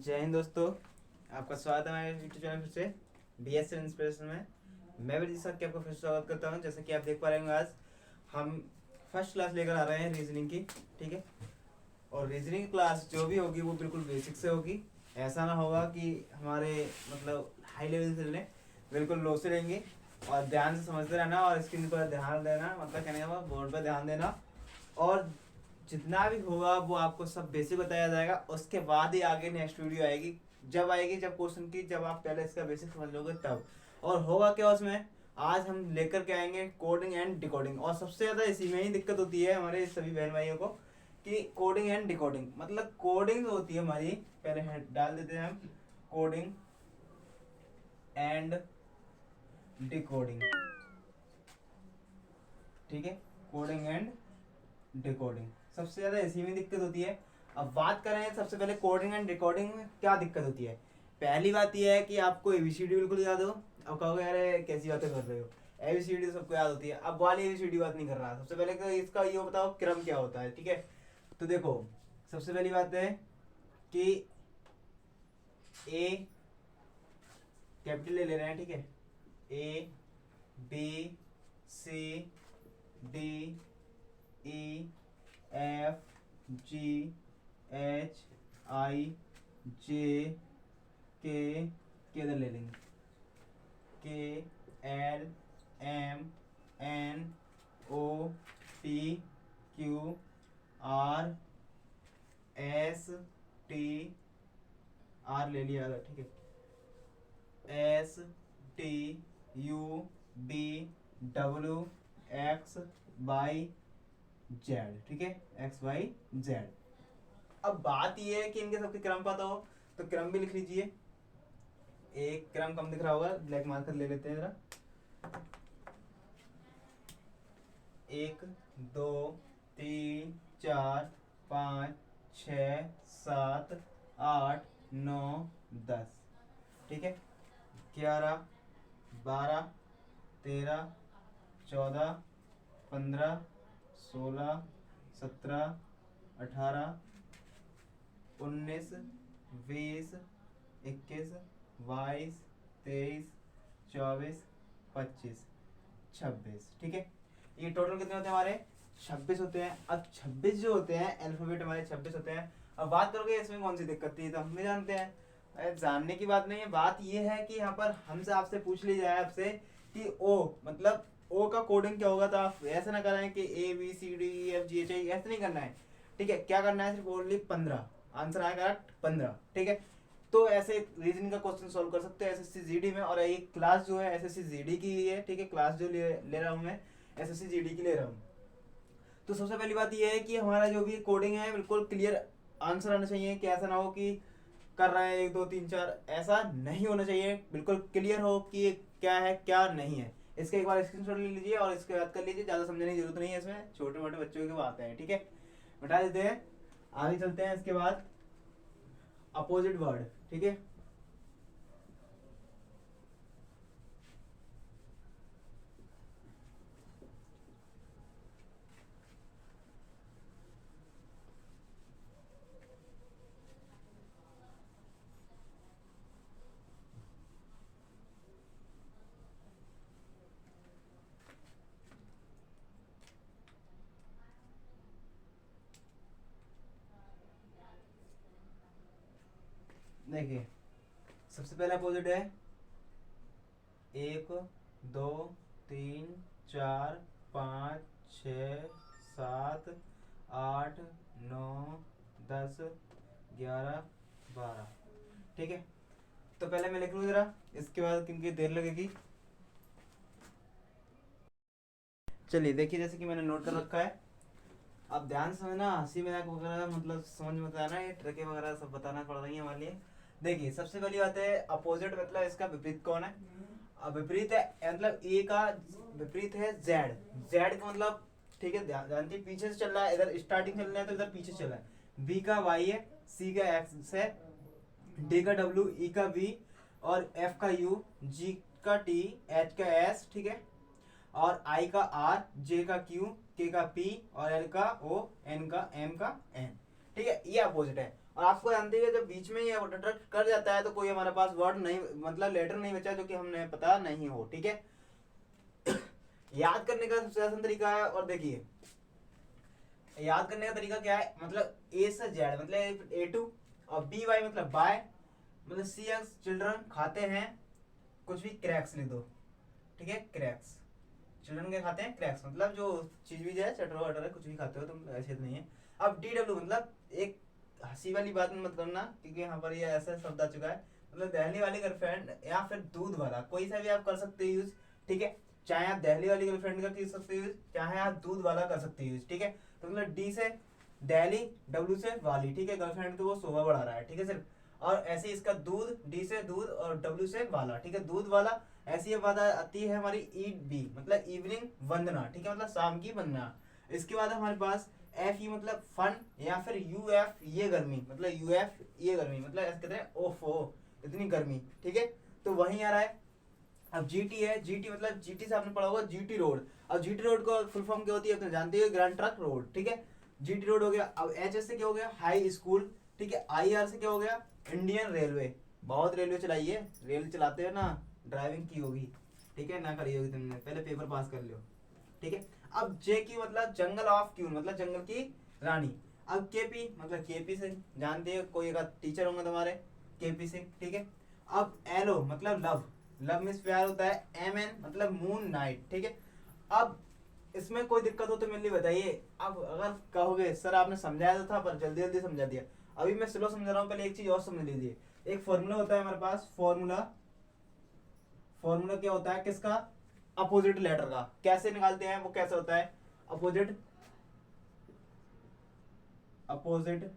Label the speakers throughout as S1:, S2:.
S1: जय हिंद दोस्तों। आपका स्वागत है हमारे यूट्यूब चैनल फिर से BSN इंस्पिरेशन में। मैं भी सर के आपका फिर स्वागत करता हूं। जैसा कि आप देख पा रहे होंगे, आज हम फर्स्ट क्लास लेकर आ रहे हैं रीजनिंग की। ठीक है, और रीजनिंग क्लास जो भी होगी वो बिल्कुल बेसिक से होगी। ऐसा ना होगा कि हमारे मतलब हाई लेवल से लें, बिल्कुल लो से लेंगे। और ध्यान से समझते रहना और स्क्रीन पर ध्यान देना, मतलब कहने का बोर्ड पर ध्यान देना। और जितना भी होगा वो आपको सब बेसिक बताया जाएगा। उसके बाद ही आगे नेक्स्ट वीडियो आएगी, जब क्वेश्चन की, जब आप पहले इसका बेसिक समझ लोगे तब। और होगा क्या उसमें, आज हम लेकर के आएंगे कोडिंग एंड डिकोडिंग। और सबसे ज़्यादा इसी में ही दिक्कत होती है हमारे सभी बहन भाइयों को कि कोडिंग एंड डिकोडिंग, मतलब कोडिंग होती है हमारी, पहले डाल देते हैं हम कोडिंग एंड डिकोडिंग। ठीक है, कोडिंग एंड डिकोडिंग सबसे ज्यादा इसी में दिक्कत होती है। अब बात करें सबसे पहले कोडिंग एंड डिकोडिंग में क्या दिक्कत होती है। पहली बात यह है कि आपको ABCD बिल्कुल याद हो। अब कहोगे अरे कैसी बातें कर रहे हो, ABCD तो सबको याद होती है। अब वाली ABCD बात नहीं कर रहा। सबसे पहले तो इसका ये बताओ क्रम क्या होता है। ठीक है, तो देखो सबसे पहली बात है कि ए कैपिटल ले रहे हैं। ठीक है, ABCDEFGHIJ के इधर ले लेंगे KLMNOPQRSTR ले लिया। ठीक है, STUBWXYZ। ठीक है, XYZ। अब बात यह है कि इनके सबके क्रम पता हो तो क्रम भी लिख लीजिए। एक क्रम कम दिख रहा होगा, ब्लैक मार्कर ले लेते हैं जरा। 1 2 3 4 5 6 7 8 9 10। ठीक है, 11 12 13 14 15 16 17 18 19 20 21 22 23 24 25 26। ठीक है, ये टोटल कितने होते हैं हमारे? 26 होते हैं। अब 26 जो होते हैं अल्फाबेट हमारे 26 होते हैं। अब बात करोगे इसमें कौन सी दिक्कत थी, तो हम भी जानते हैं। जानने की बात नहीं है, बात ये है कि यहाँ पर हमसे आपसे पूछ ली जाए आपसे कि ओ मतलब ओ का कोडिंग क्या होगा, तो आप ऐसा ना कराएं कि ABCDEFGHI, ऐसा नहीं करना है। ठीक है, क्या करना है, सिर्फ ओनली 15 आंसर आएगा 15। ठीक है, तो ऐसे रीजनिंग का क्वेश्चन सॉल्व कर सकते हैं SSC GD में। और ये क्लास जो है SSC GD की ही है। ठीक है, क्लास जो ले रहा हूँ मैं SSC GD की ले रहा हूँ। तो सबसे पहली बात यह है कि हमारा जो भी कोडिंग है बिल्कुल क्लियर आंसर आना चाहिए, कि ऐसा ना हो कि कर रहे हैं 1 2 3 4, ऐसा नहीं होना चाहिए। बिल्कुल क्लियर हो कि क्या है क्या नहीं है। इसका एक बार स्क्रीनशॉट ले लीजिए और इसके बाद कर लीजिए, ज़्यादा समझने की जरूरत नहीं है। इसमें छोटे मोटे बच्चों की बात है। ठीक है, बता देते हैं, आगे चलते हैं। इसके बाद अपोजिट वर्ड। ठीक है, देखिए सबसे पहला अपोजिट है 1 2 3 4 5 6 7 8 9 10 11 12। ठीक है, तो पहले मैं लिख लूँ जरा, इसके बाद क्योंकि देर लगेगी। चलिए देखिए, जैसे कि मैंने नोट कर रखा है। अब ध्यान से समझना, हंसी मजाक वगैरह मतलब समझ में आना, ये ट्रिकें वगैरह सब बताना पड़ रही है हमारे लिए। देखिए सबसे पहली बात है अपोजिट, मतलब इसका विपरीत कौन है। अब विपरीत है मतलब ए का विपरीत है जेड। जेड का मतलब, ठीक है, जानती पीछे से चल रहा है, इधर स्टार्टिंग चल रहा है तो इधर पीछे चल रहा है। बी का वाई है, सी का एक्स है, डी का डब्ल्यू, ई का बी, और एफ का यू, जी का टी, एच का एस। ठीक है, और आई का आर, जे का क्यू, के का पी, और एल का ओ, एन का एम का एन। ठीक है, ये अपोजिट है। और आपको जानते हैं जब बीच में ये अट्रैक्ट कर जाता है तो कोई हमारे पास वर्ड नहीं, मतलब लेटर नहीं बचा जो कि हमने पता नहीं हो। ठीक है, याद करने का सबसे आसान तरीका है, और देखिए याद करने का तरीका क्या है, मतलब ए से जेड मतलब A2, और BY मतलब बाय, मतलब CX चिल्ड्रन खाते हैं कुछ भी, क्रैक्स लिख दो। ठीक है, क्रैक्स, चिल्ड्रन क्या खाते हैं, क्रैक्स, मतलब जो चीज भी है, चटर वटर कुछ भी खाते हो तुम, ऐसे तो नहीं है। अब DW मतलब एक हंसी वाली बात में मत करना, क्योंकि यहाँ पर ये ऐसा शब्द आ चुका है, मतलब दहली वाली गर्लफ्रेंड या फिर दूध वाला, कोई सा भी आप कर सकते हो यूज। ठीक है, चाहे आप दहली वाली गर्लफ्रेंड का कर सकते हो यूज, चाहे आप दूध वाला कर सकते हो यूज। ठीक है, तो मतलब D से दहली, W से वाली। ठीक है, गर्लफ्रेंड तो वो शोभा बढ़ा रहा है। ठीक है सिर्फ, और ऐसे इसका दूध, D से दूध और W से वाला। ठीक है, दूध वाला। ऐसी ये बात आती है हमारी EB मतलब इवनिंग वंदना। ठीक है, मतलब शाम की वंदना। इसके बाद हमारे पास FE मतलब फन, या फिर UF ये गर्मी, मतलब UF ये गर्मी, मतलब ऐसे कहते हैं ओफो इतनी गर्मी। ठीक है, तो वहीं आ रहा है। अब GT है, GT मतलब GT से आपने पढ़ा होगा GT रोड। अब GT रोड को फुल फॉर्म क्या होती है अपने जानते हो, ग्रैंड ट्रक रोड। ठीक है, GT रोड हो गया। अब HS से क्या हो गया, हाई स्कूल। ठीक है, IR से क्या हो गया, इंडियन रेलवे। बहुत रेलवे चलाई है, रेल चलाते हो ना, ड्राइविंग की होगी। ठीक है, ना करी होगी तुमने, पहले पेपर पास कर लो। ठीक है, अब JQ मतलब जंगल ऑफ क्यून, मतलब जंगल की रानी। अब KP मतलब KP से जानते हो, कोई एक टीचर होंगे तुम्हारे, KP सिंह। ठीक है, अब LO मतलब लव, लव मीन्स प्यार होता है। MN मतलब मून नाइट। ठीक है, अब इसमें कोई दिक्कत हो तो मेरे लिए बताइए। अब अगर कहोगे सर आपने समझाया तो था पर जल्दी जल्दी समझा दिया, अभी मैं स्लो समझा रहा हूँ, पहले एक चीज और समझ लीजिए। एक फॉर्मूला होता है हमारे पास, फॉर्मूला, फॉर्मूला क्या होता है किसका, अपोजिट लेटर का। कैसे निकालते हैं वो, कैसे होता है, अपोजिट, अपोजिट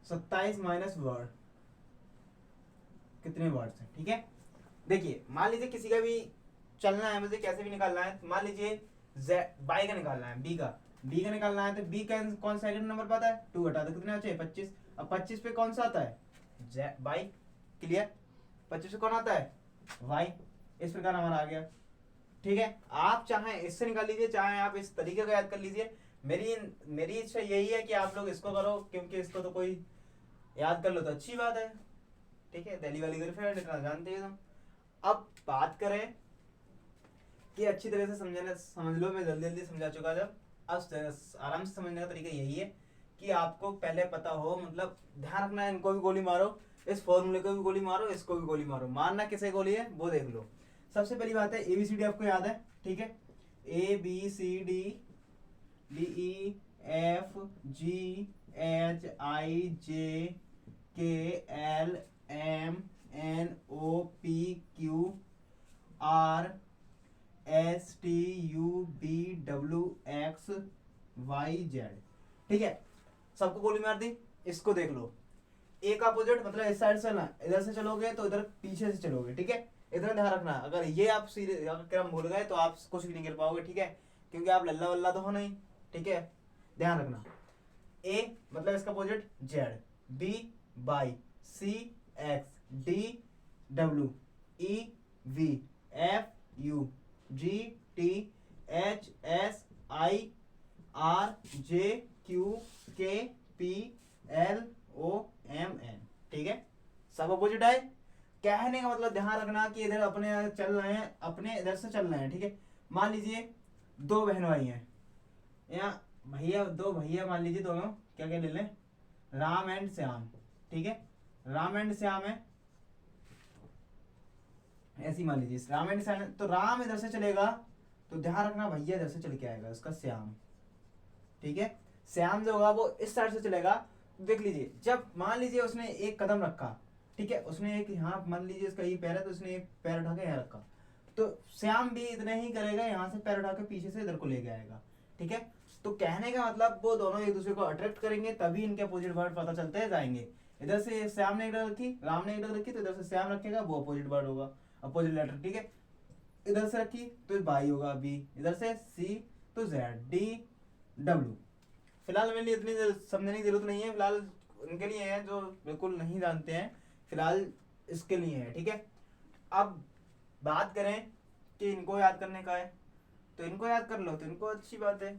S1: 27 माइनस वर्ड, कितने वर्ड्स हैं। ठीक है, देखिए मान लीजिए किसी का भी चलना है, मुझे कैसे भी निकालना है, मान लीजिए बाई का निकालना है, बी का निकालना है, तो बी का कौन सा सेकंड नंबर पता है, 2 हटा दो, कितने बचे 25। अब 25 पे कौन सा आता है, बाई, क्लियर। 25 पे कौन आता है, वाई। इस प्रकार हमारा आ गया। ठीक है, आप चाहे इससे निकाल लीजिए, चाहे आप इस तरीके का याद कर लीजिए। मेरी मेरी इच्छा यही है कि आप लोग इसको करो, क्योंकि इसको तो कोई याद कर लो तो अच्छी बात है। ठीक है, दिल्ली वाली गर्लफ्रेंड इतना जानते हैं तुम। अब बात करें कि अच्छी तरह से समझने, समझ लो मैं जल्दी जल्दी समझा चुका। जब अब आराम से समझने का तरीका यही है कि आपको पहले पता हो, मतलब ध्यान रखना है, इनको भी गोली मारो, इस फॉर्मूले को भी गोली मारो, इसको भी गोली मारो, मारना किसे गोली है वो देख लो। सबसे पहली बात है ABCD आपको याद है। ठीक है, ABCD DEFGHIJKLMNOPQRSTUVWXYZ। ठीक है, सबको गोली मार दी। इसको देख लो, एक अपोजिट मतलब इस साइड से चलना, इधर से चलोगे तो इधर पीछे से चलोगे। ठीक है, इतना ध्यान रखना, अगर ये आप क्रम भूल गए तो आप कुछ भी नहीं कर पाओगे। ठीक है, क्योंकि आप लल्ला वल्ला तो हो नहीं। ठीक है, ध्यान रखना। A मतलब इसका opposite Z, B by, C X, D W, E V, F U, G T, H S I, R J Q K P L O M N। ठीक है, सब अपोजिट है। कहने का मतलब ध्यान रखना कि इधर अपने चल रहे हैं, अपने इधर से चल रहे हैं। ठीक है, मान लीजिए 2 बहन भाई हैं, या भैया, 2 भैया मान लीजिए, दोनों क्या क्या ले लें, राम एंड श्याम। ठीक है, राम एंड श्याम है, ऐसी मान लीजिए राम एंड श्याम है, तो राम इधर से चलेगा तो ध्यान रखना भैया इधर से चल के आएगा, उसका श्याम। ठीक है, श्याम जो होगा वो इस साइड से चलेगा। तो देख लीजिए, जब मान लीजिए उसने एक कदम रखा, ठीक है, उसने एक यहाँ, मान लीजिए उसका ये पैर है तो उसने एक पैर उठा के यहाँ रखा, तो श्याम भी इतना ही करेगा, यहाँ से पैर उठा के पीछे से इधर को लेके आएगा। ठीक है, तो कहने का मतलब वो दोनों एक दूसरे को अट्रैक्ट करेंगे, तभी इनके अपोजिट वर्ड पता चलते जाएंगे। इधर से श्याम ने एक रखी, राम ने एक रखी, तो इधर से श्याम रखेगा, वो अपोजिट वर्ड होगा, अपोजिट लेटर। ठीक है, इधर से रखी तो बाई होगा बी, इधर से सी तो जेड, डी डब्ल्यू। फिलहाल मेरे लिए इतनी समझने की जरूरत नहीं है, फिलहाल उनके लिए है जो बिल्कुल नहीं जानते हैं, फिलहाल इसके लिए है। ठीक है, अब बात करें कि इनको याद करने का है, तो इनको याद कर लो, तो इनको अच्छी बात है।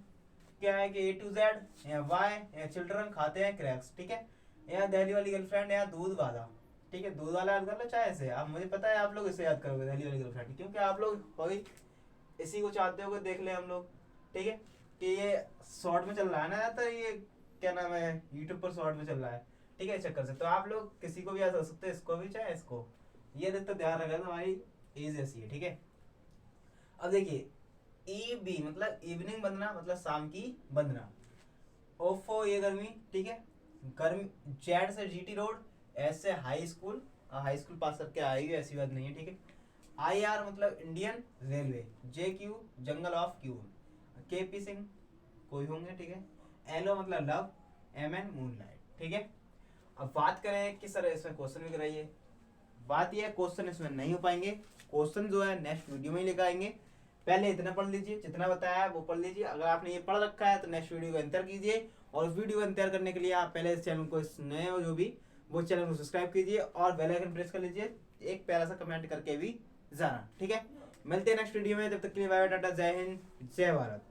S1: क्या है कि A to Z, यहाँ वाई, यहाँ चिल्ड्रन खाते हैं क्रैक्स, ठीक है। यहाँ दिल्ली वाली गर्लफ्रेंड, यहाँ दूध वाला, ठीक है। दूध वाला याद कर लो चाहे से, आप मुझे पता है आप लोग इसे याद करोगे दिल्ली वाली गर्लफ्रेंड, क्योंकि आप लोग वही इसी को चाहते हो कि देख ले हम लोग, ठीक है। कि ये शॉर्ट में चल रहा है ना ज़्यादातर, ये क्या नाम है यूट्यूब पर शॉर्ट में चल रहा है, ठीक है। इस चक्कर से तो आप लोग किसी को भी याद कर सकते हैं, इसको भी चाहे इसको। ये तो ध्यान रखना तुम्हारी एज ऐसी है, ठीक है। अब देखिए EB मतलब इवनिंग बंदना, मतलब शाम की बंदना। ओफो ये गर्मी, ठीक है। गर्मी जेड से GT रोड, एस से हाई स्कूल, हाई स्कूल पास करके आएगी ऐसी बात नहीं है, ठीक है। IR मतलब Indian railway, JQ jungle of Q, KP Singh कोई होंगे, ठीक है। LO मतलब लव, MN मूनलाइट, ठीक है। अब बात करें किस तरह इसमें क्वेश्चन भी कराइए। बात यह है क्वेश्चन इसमें नहीं हो पाएंगे, क्वेश्चन जो है नेक्स्ट वीडियो में ही लेकर आएंगे। पहले इतना पढ़ लीजिए, जितना बताया है वो पढ़ लीजिए। अगर आपने ये पढ़ रखा है तो नेक्स्ट वीडियो को इंतजार कीजिए, और उस वीडियो को इंतजार करने के लिए आप पहले इस चैनल को, इस नए जो भी वो चैनल को सब्सक्राइब कीजिए और बेल आइकन प्रेस कर लीजिए, एक प्यारा सा कमेंट करके भी जाना, ठीक है। मिलते हैं नेक्स्ट वीडियो में, तब तक के लिए बाय बाय, टाटा, जय हिंद, जय भारत।